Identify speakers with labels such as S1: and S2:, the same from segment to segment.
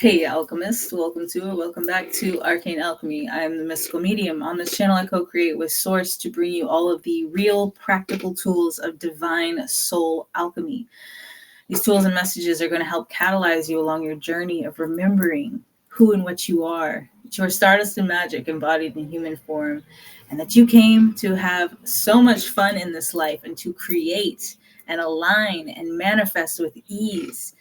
S1: Hey Alchemist, welcome back to Arcane Alchemy. I am the mystical medium. On this channel I co-create with Source to bring you all of the real practical tools of divine soul alchemy. These tools and messages are going to help catalyze you along your journey of remembering who and what you are. That you are stardust and magic embodied in human form, and that you came to have so much fun in this life and to create and align and manifest with ease.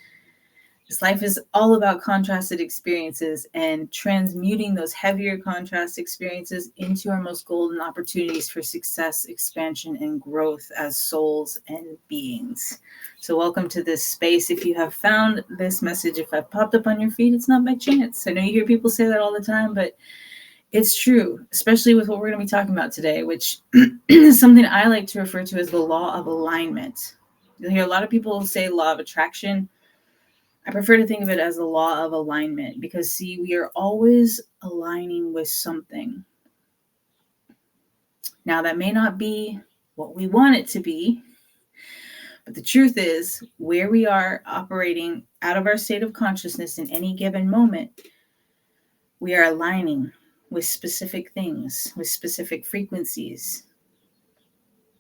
S1: This life is all about contrasted experiences and transmuting those heavier contrast experiences into our most golden opportunities for success, expansion, and growth as souls and beings. So welcome to this space. If you have found this message, if I've popped up on your feed, it's not by chance. I know you hear people say that all the time, but it's true, especially with what we're going to be talking about today, which is something I like to refer to as the law of alignment. You'll hear a lot of people say law of attraction. I prefer to think of it as the law of alignment because, see, we are always aligning with something. Now, that may not be what we want it to be, but the truth is, where we are operating out of our state of consciousness in any given moment, we are aligning with specific things, with specific frequencies.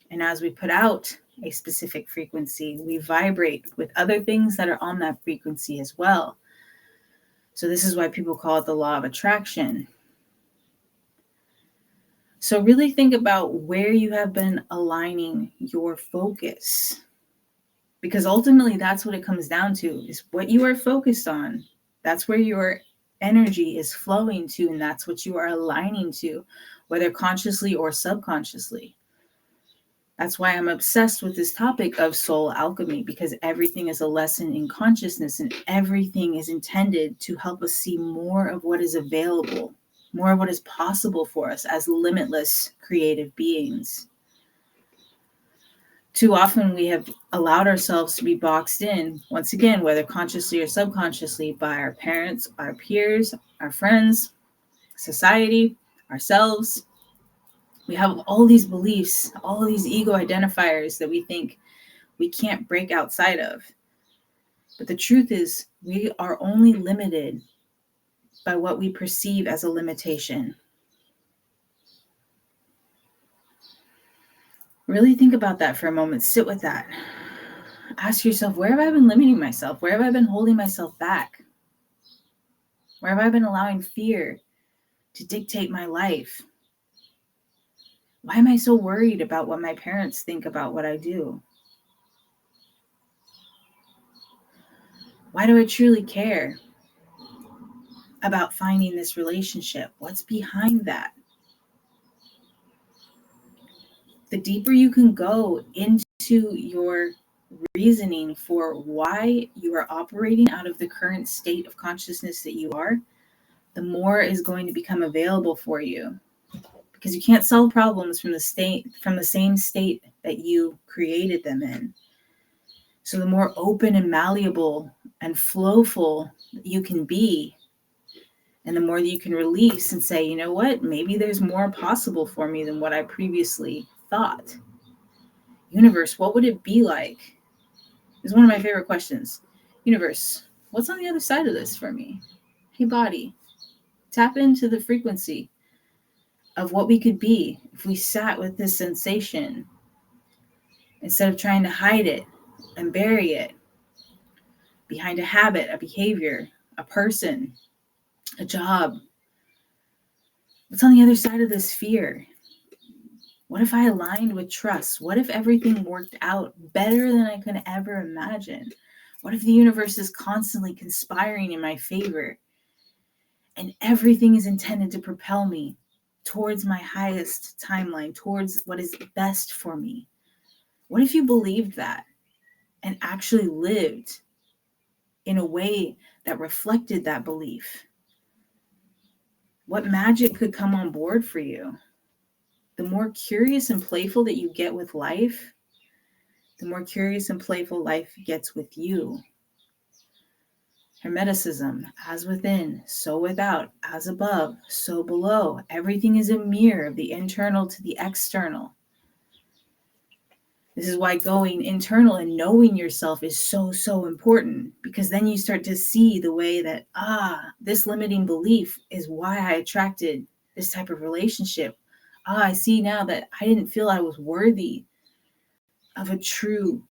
S1: And as we put out a specific frequency, we vibrate with other things that are on that frequency as well. So this is why people call it the law of attraction. So really think about where you have been aligning your focus, because ultimately that's what it comes down to, is what you are focused on. That's where your energy is flowing to, and that's what you are aligning to, whether consciously or subconsciously. That's why I'm obsessed with this topic of soul alchemy, because everything is a lesson in consciousness and everything is intended to help us see more of what is available, more of what is possible for us as limitless creative beings. Too often we have allowed ourselves to be boxed in, once again, whether consciously or subconsciously, by our parents, our peers, our friends, society, ourselves. We have all these beliefs, all these ego identifiers that we think we can't break outside of. But the truth is, we are only limited by what we perceive as a limitation. Really think about that for a moment. Sit with that. Ask yourself, where have I been limiting myself? Where have I been holding myself back? Where have I been allowing fear to dictate my life? Why am I so worried about what my parents think about what I do? Why do I truly care about finding this relationship? What's behind that? The deeper you can go into your reasoning for why you are operating out of the current state of consciousness that you are, the more is going to become available for you. Because you can't solve problems from the same state that you created them in. So the more open and malleable and flowful you can be, and the more that you can release and say, you know what, maybe there's more possible for me than what I previously thought. Universe, what would it be like? Is one of my favorite questions. Universe, what's on the other side of this for me? Hey, body, tap into the frequency of what we could be if we sat with this sensation instead of trying to hide it and bury it behind a habit, a behavior, a person, a job. What's on the other side of this fear? What if I aligned with trust? What if everything worked out better than I could ever imagine? What if the universe is constantly conspiring in my favor and everything is intended to propel me towards my highest timeline, towards what is best for me? What if you believed that and actually lived in a way that reflected that belief? What magic could come on board for you? The more curious and playful that you get with life, the more curious and playful life gets with you. Hermeticism, as within, so without, as above, so below. Everything is a mirror of the internal to the external. This is why going internal and knowing yourself is so, so important, because then you start to see the way that, this limiting belief is why I attracted this type of relationship. I see now that I didn't feel I was worthy of a true,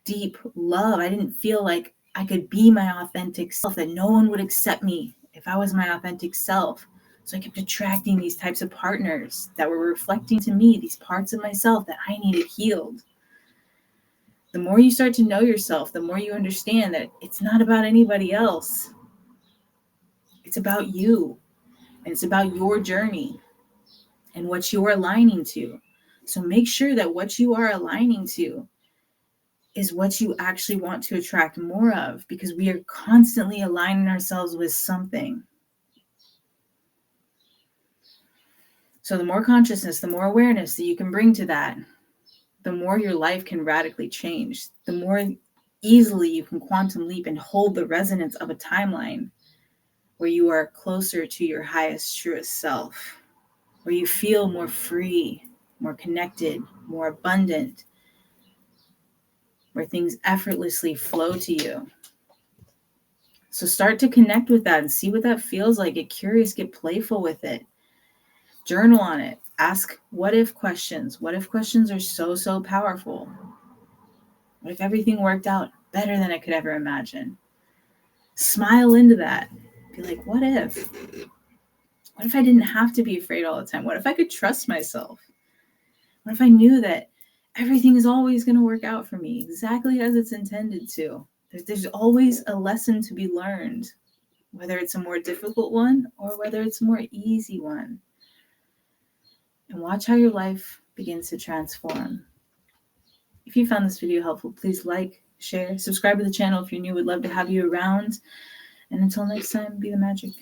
S1: deep love. I didn't feel like I could be my authentic self, that no one would accept me if I was my authentic self. So I kept attracting these types of partners that were reflecting to me these parts of myself that I needed healed. The more you start to know yourself, the more you understand that it's not about anybody else. It's about you, and it's about your journey and what you are aligning to. So make sure that what you are aligning to is what you actually want to attract more of, because we are constantly aligning ourselves with something. So the more consciousness, the more awareness that you can bring to that, the more your life can radically change, the more easily you can quantum leap and hold the resonance of a timeline where you are closer to your highest, truest self, where you feel more free, more connected, more abundant, where things effortlessly flow to you. So start to connect with that and see what that feels like. Get curious, get playful with it. Journal on it. Ask what if questions. What if questions are so, so powerful. What if everything worked out better than I could ever imagine? Smile into that. Be like, what if? What if I didn't have to be afraid all the time? What if I could trust myself? What if I knew that everything is always going to work out for me exactly as it's intended to? There's always a lesson to be learned, whether it's a more difficult one or whether it's a more easy one. And watch how your life begins to transform. If you found this video helpful, please like, share, subscribe to the channel if you're new. We'd love to have you around. And until next time, be the magic.